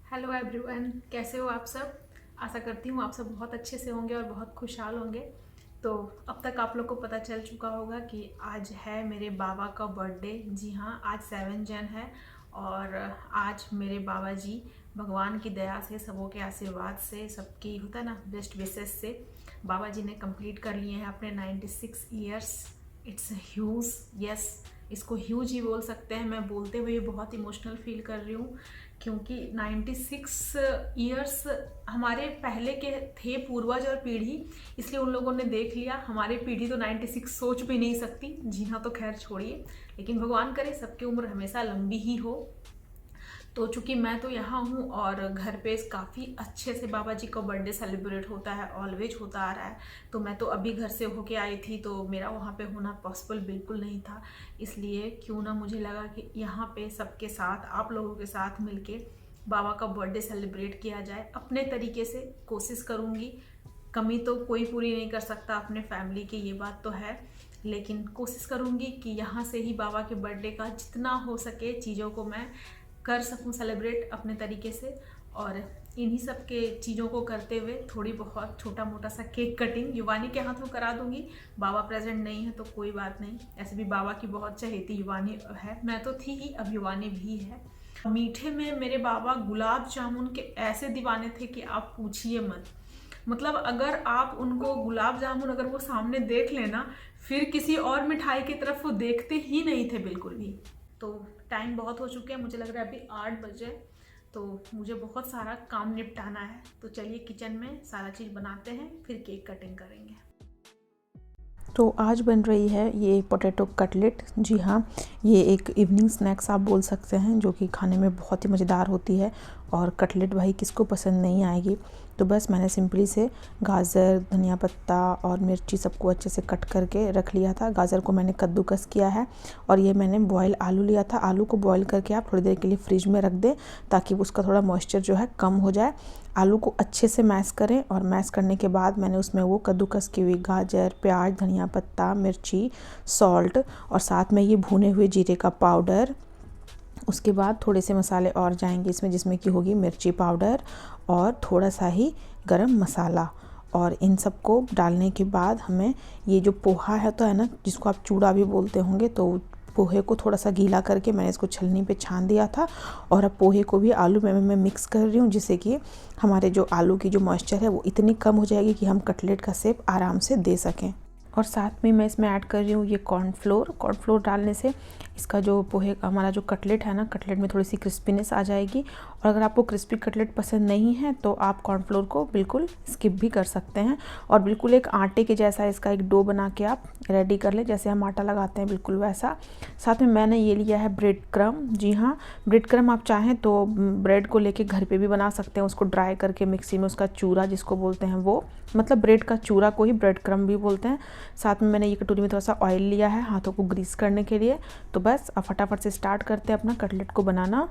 Hello everyone, कैसे हो आप सब। आशा करती हूँ आप सब बहुत अच्छे से होंगे और बहुत खुशहाल होंगे। तो अब तक आप लोग को पता चल चुका होगा कि आज है मेरे बाबा का बर्थडे। जी हाँ, आज 7 जन है। और आज मेरे बाबा जी भगवान की दया से, सबों के आशीर्वाद से, सबकी होता है ना बेस्ट विशेस से, बाबा जी ने कंप्लीट कर लिए हैं अपने 96 ईयर्स। इट्स ह्यूज, यस, इसको ह्यूज ही बोल सकते हैं। मैं बोलते हुए बहुत इमोशनल फील कर रही हूँ क्योंकि 96 ईयर्स हमारे पहले के थे पूर्वज और पीढ़ी, इसलिए उन लोगों ने देख लिया। हमारी पीढ़ी तो 96 सोच भी नहीं सकती। जीना तो खैर छोड़िए, लेकिन भगवान करे सबकी उम्र हमेशा लंबी ही हो। तो चूंकि मैं तो यहाँ हूँ और घर पे काफ़ी अच्छे से बाबा जी का बर्थडे सेलिब्रेट होता है, ऑलवेज होता आ रहा है। तो मैं तो अभी घर से होके आई थी, तो मेरा वहाँ पे होना पॉसिबल बिल्कुल नहीं था। इसलिए क्यों ना मुझे लगा कि यहाँ पे सबके साथ, आप लोगों के साथ मिलके बाबा का बर्थडे सेलिब्रेट किया जाए। अपने तरीके से कोशिश करूँगी, कमी तो कोई पूरी नहीं कर सकता अपने फैमिली की, ये बात तो है, लेकिन कोशिश करूँगी कि यहाँ से ही बाबा के बर्थडे का जितना हो सके चीज़ों को मैं कर सकूं सेलिब्रेट अपने तरीके से। और इन्हीं सब के चीज़ों को करते हुए थोड़ी बहुत छोटा मोटा सा केक कटिंग युवानी के हाथों करा दूंगी। बाबा प्रेजेंट नहीं है तो कोई बात नहीं, ऐसे भी बाबा की बहुत चहेती युवानी है, मैं तो थी ही, अब युवानी भी है। मीठे में मेरे बाबा गुलाब जामुन के ऐसे दीवाने थे कि आप पूछिए मत। मतलब अगर आप उनको गुलाब जामुन अगर वो सामने देख लेना, फिर किसी और मिठाई की तरफ वो देखते ही नहीं थे बिल्कुल भी। तो टाइम बहुत हो चुके हैं, मुझे लग रहा है अभी 8 बजे, तो मुझे बहुत सारा काम निपटाना है। तो चलिए किचन में सारा चीज़ बनाते हैं, फिर केक कटिंग करेंगे। तो आज बन रही है ये पोटैटो कटलेट। जी हाँ, ये एक इवनिंग स्नैक्स आप बोल सकते हैं, जो कि खाने में बहुत ही मज़ेदार होती है। और कटलेट भाई किसको पसंद नहीं आएगी। तो बस मैंने सिंपली से गाजर, धनिया पत्ता और मिर्ची सबको अच्छे से कट करके रख लिया था। गाजर को मैंने कद्दूकस किया है और ये मैंने बॉयल आलू लिया था। आलू को बॉयल करके आप थोड़ी देर के लिए फ्रिज में रख दें ताकि उसका थोड़ा मॉइस्चर जो है कम हो जाए। आलू को अच्छे से मैश करें और मैश करने के बाद मैंने उसमें वो कद्दूकस की हुई गाजर, प्याज, धनिया पत्ता, मिर्ची, सॉल्ट और साथ में ये भुने हुए जीरे का पाउडर। उसके बाद थोड़े से मसाले और जाएंगे इसमें, जिसमें कि होगी मिर्ची पाउडर और थोड़ा सा ही गरम मसाला। और इन सब को डालने के बाद हमें ये जो पोहा है तो है ना, जिसको आप चूड़ा भी बोलते होंगे, तो पोहे को थोड़ा सा गीला करके मैंने इसको छलनी पे छान दिया था। और अब पोहे को भी आलू में मैं मिक्स कर रही हूँ, जिससे कि हमारे जो आलू की जो मॉइस्चर है वो इतनी कम हो जाएगी कि हम कटलेट का शेप आराम से दे सकें। और साथ में मैं इसमें ऐड कर रही हूँ ये कॉर्नफ्लोर। कॉर्नफ्लोर डालने से इसका जो पोहे हमारा जो कटलेट है ना, कटलेट में थोड़ी सी क्रिस्पीनेस आ जाएगी। और अगर आपको क्रिस्पी कटलेट पसंद नहीं है तो आप कॉर्नफ्लोर को बिल्कुल स्किप भी कर सकते हैं। और बिल्कुल एक आटे के जैसा इसका एक डो बना के आप रेडी कर लें, जैसे हम आटा लगाते हैं बिल्कुल वैसा। साथ में मैंने ये लिया है ब्रेड क्रम। जी हाँ, ब्रेड क्रम आप चाहें तो ब्रेड को लेके घर पे भी बना सकते हैं, उसको ड्राई करके मिक्सी में उसका चूरा जिसको बोलते हैं वो, मतलब ब्रेड का चूरा को ही ब्रेड क्रम भी बोलते हैं। साथ में मैंने ये कटोरी में थोड़ा सा ऑयल लिया है हाथों को ग्रीस करने के लिए। तो बस अब फटाफट से स्टार्ट करते हैं अपना कटलेट को बनाना।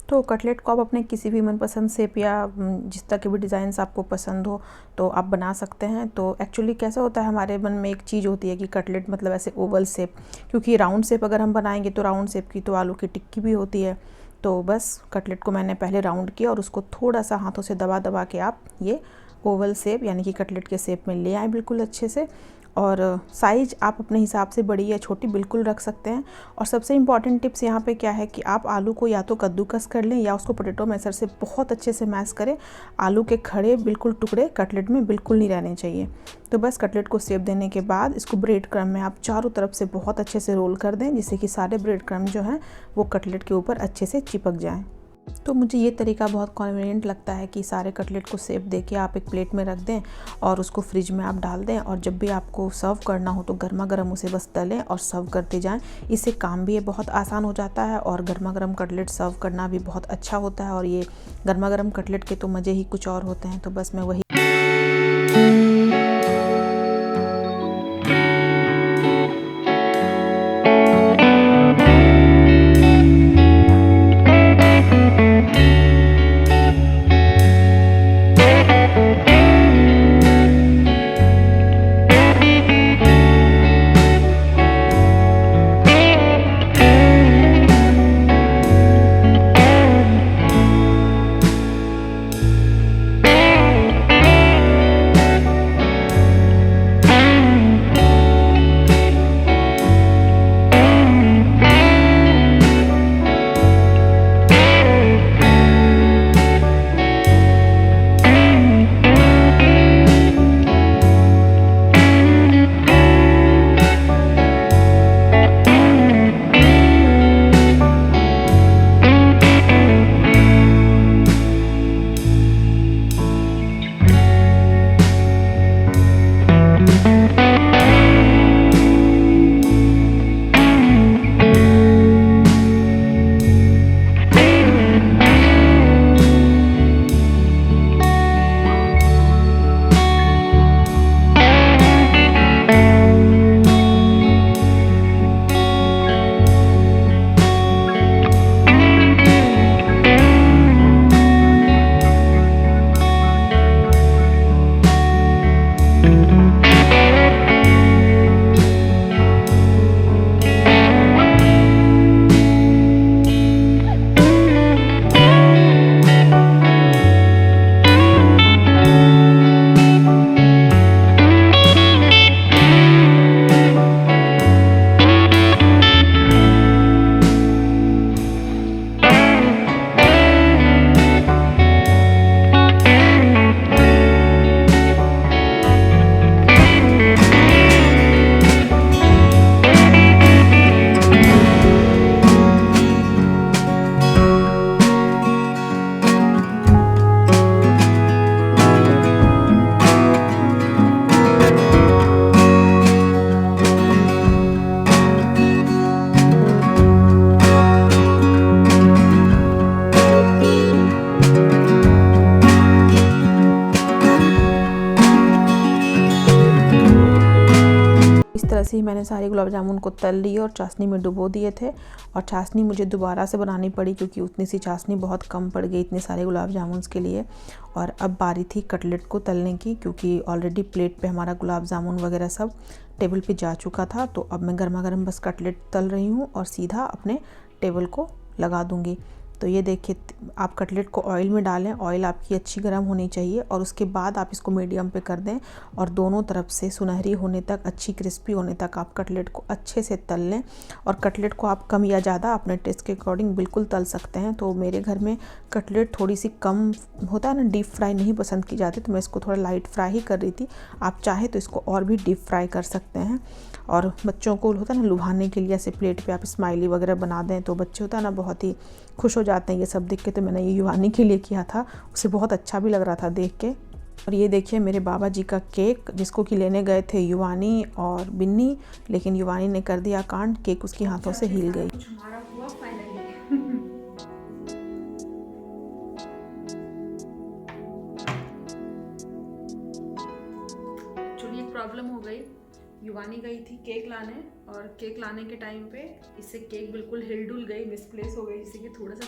तो कटलेट को आप अपने किसी भी मनपसंद शेप या जिस तरह के भी डिज़ाइंस आपको पसंद हो तो आप बना सकते हैं। तो एक्चुअली कैसा होता है, हमारे मन में एक चीज़ होती है कि कटलेट मतलब ऐसे ओवल शेप, क्योंकि राउंड शेप अगर हम बनाएंगे तो राउंड शेप की तो आलू की टिक्की भी होती है। तो बस कटलेट को मैंने पहले राउंड किया और उसको थोड़ा सा हाथों से दबा दबा के आप ये ओवल शेप यानी कि कटलेट के शेप में ले आए बिल्कुल अच्छे से। और साइज़ आप अपने हिसाब से बड़ी या छोटी बिल्कुल रख सकते हैं। और सबसे इम्पॉर्टेंट टिप्स यहाँ पे क्या है कि आप आलू को या तो कद्दूकस कर लें या उसको पोटैटो मैशर से बहुत अच्छे से मैश करें। आलू के खड़े बिल्कुल टुकड़े कटलेट में बिल्कुल नहीं रहने चाहिए। तो बस कटलेट को शेप देने के बाद इसको ब्रेड क्रम्ब में आप चारों तरफ से बहुत अच्छे से रोल कर दें, जिससे कि सारे ब्रेड क्रम्ब जो हैं वो कटलेट के ऊपर अच्छे से चिपक जाएँ। तो मुझे ये तरीका बहुत कन्वीनियंट लगता है कि सारे कटलेट को शेप दे के आप एक प्लेट में रख दें और उसको फ्रिज में आप डाल दें, और जब भी आपको सर्व करना हो तो गर्मा गर्म उसे बस तलें और सर्व करते जाएं। इससे काम भी ये बहुत आसान हो जाता है और गर्मा गर्म कटलेट सर्व करना भी बहुत अच्छा होता है। और ये गर्मा गर्म कटलेट के तो मज़े ही कुछ और होते हैं। तो बस मैं वही वैसे ही मैंने सारे गुलाब जामुन को तल लिए और चाशनी में डुबो दिए थे। और चाशनी मुझे दोबारा से बनानी पड़ी क्योंकि उतनी सी चाशनी बहुत कम पड़ गई इतने सारे गुलाब जामुन के लिए। और अब बारी थी कटलेट को तलने की, क्योंकि ऑलरेडी प्लेट पे हमारा गुलाब जामुन वगैरह सब टेबल पे जा चुका था। तो अब मैं गर्मा गर्म बस कटलेट तल रही हूँ और सीधा अपने टेबल को लगा दूँगी। तो ये देखिए, आप कटलेट को ऑयल में डालें, ऑयल आपकी अच्छी गर्म होनी चाहिए और उसके बाद आप इसको मीडियम पे कर दें और दोनों तरफ से सुनहरी होने तक, अच्छी क्रिस्पी होने तक आप कटलेट को अच्छे से तल लें। और कटलेट को आप कम या ज़्यादा अपने टेस्ट के अकॉर्डिंग बिल्कुल तल सकते हैं। तो मेरे घर में कटलेट थोड़ी सी कम होता है ना, डीप फ्राई नहीं पसंद की जाती, तो मैं इसको थोड़ा लाइट फ्राई ही कर रही थी। आप चाहे तो इसको और भी डीप फ्राई कर सकते हैं। और बच्चों को होता है ना लुभाने के लिए ऐसे प्लेट पे आप स्माइली वगैरह बना दें तो बच्चे होता है ना बहुत ही खुश हो जाते हैं ये सब देख के। तो मैंने ये युवानी के लिए किया था, उसे बहुत अच्छा भी लग रहा था देख के। और ये देखिए मेरे बाबा जी का केक, जिसको कि लेने गए थे युवानी और बिन्नी, लेकिन युवानी ने कर दिया कांड, केक उसके हाथों से हिल गई। हमारा हुआ फाइनली। चलिए, एक प्रॉब्लम हो गई। युवानी गई थी केक लाने और केक लाने के टाइम पे इससे केक बिल्कुल हिलडुल गई, मिसप्लेस हो गई, जिससे कि थोड़ा सा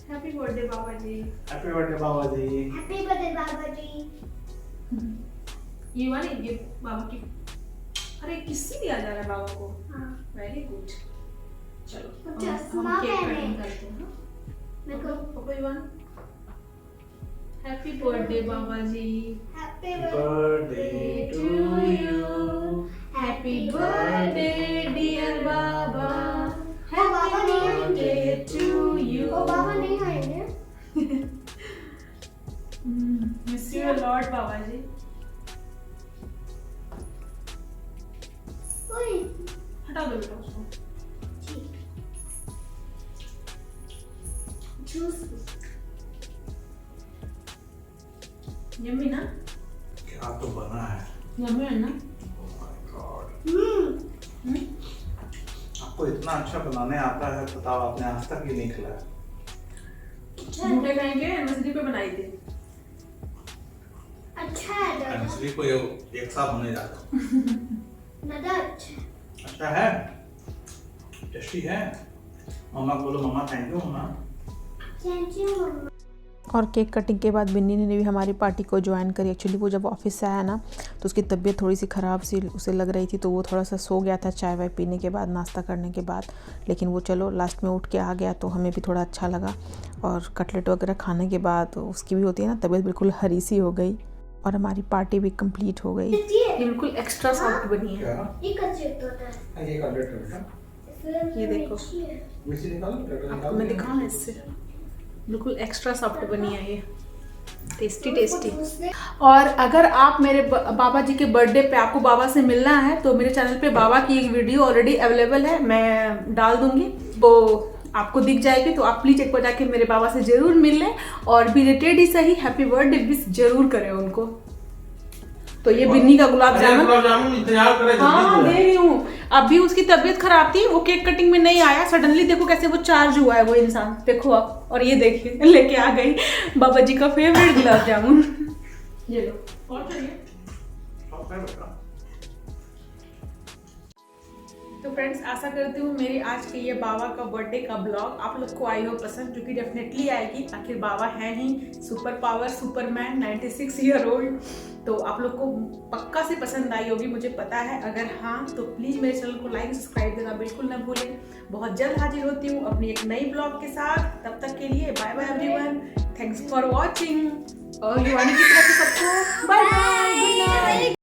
happy birthday Baba ji. Happy birthday Baba ji. Happy birthday Baba जी। ये वाली ये बाबा की, अरे किससे दिया जा रहा है बाबा को? हाँ। Very good. चलो अब चश्मा हम केक पहने। कटिंग करते हैं। मेरे को पापा Yuvan, happy birthday Baba ji. Happy birthday to you. Happy birthday dear Baba. Baba happy नहीं बर्थडे टू यू। ओ बाबा नहीं आएंगे। Miss you lord Baba ji. ओए हटा दो बेटा उसको। जूस यम्मी ना? क्या तो बना है। यम्मी है ना? Oh my God। आपको इतना अच्छा बनाने आता है, बताओ आपने आज तक ये नहीं खिलाया। झूठे कहेंगे, एनिवर्सरी पे बनाई थी। अच्छा है दादा। एनिवर्सरी को एक साथ होने जा रहा दादा अच्छा। अच्छा है, टेस्टी है। मम्मा को बोलो मम्मा थैंक यू मम्मा। थैंक यू मम्मा। और केक कटिंग के बाद बिन्नी ने भी हमारी पार्टी को ज्वाइन करी। एक्चुअली वो जब ऑफिस से आया ना तो उसकी तबीयत थोड़ी सी ख़राब सी उसे लग रही थी, तो वो थोड़ा सा सो गया था चाय वाय पीने के बाद, नाश्ता करने के बाद। लेकिन वो चलो लास्ट में उठ के आ गया तो हमें भी थोड़ा अच्छा लगा। और कटलेट वगैरह खाने के बाद उसकी भी होती है ना तबीयत बिल्कुल हरी सी हो गई और हमारी पार्टी भी कंप्लीट हो गई। ये बिल्कुल एक्स्ट्रा सॉफ्ट बनी है। ये कच्चे होता है। ये कटलेट है बेटा। ये देखो, मिर्ची निकालो, प्लेट आपको मैं दिखाऊं ना, इससे बिल्कुल एक्स्ट्रा सॉफ्ट बनी है ये। Tasty tasty. और अगर आप मेरे बाबा जी के बर्थडे पे आपको बाबा से मिलना है तो मेरे चैनल पे बाबा की एक वीडियो ऑलरेडी अवेलेबल है, मैं डाल दूंगी, तो आपको दिख जाएगी। तो आप प्लीज़ एक बार जाके मेरे बाबा से ज़रूर मिल लें और बिलेटेड ही सही हैप्पी बर्थडे विश जरूर करें उनको। तो ये बिन्नी का गुलाब जामुन इंतजार करे। हाँ दे रही हूँ। अभी उसकी तबीयत खराब थी, वो केक कटिंग में नहीं आया, सडनली देखो कैसे वो चार्ज हुआ है वो इंसान, देखो आप। और ये देखिए लेके आ गई बाबा जी का फेवरेट गुलाब जामुन। ये लो। और चाहिए? तो फ्रेंड्स, आशा करती हूँ मेरी आज के ये बाबा का बर्थडे का ब्लॉग आप लोग को आई हो पसंद, जो कि डेफिनेटली आएगी। आखिर बाबा है ही super power superman 96 year old. तो आप लोग को पक्का से पसंद आई होगी, मुझे पता है। अगर हाँ तो प्लीज़ मेरे चैनल को लाइक सब्सक्राइब देना बिल्कुल ना भूलें। बहुत जल्द हाजिर होती हूँ अपनी एक नई ब्लॉग के साथ। तब तक के लिए bye bye everyone, thanks for watching. और युवानी की तरफ से सबको बाय बाय, गुड नाइट।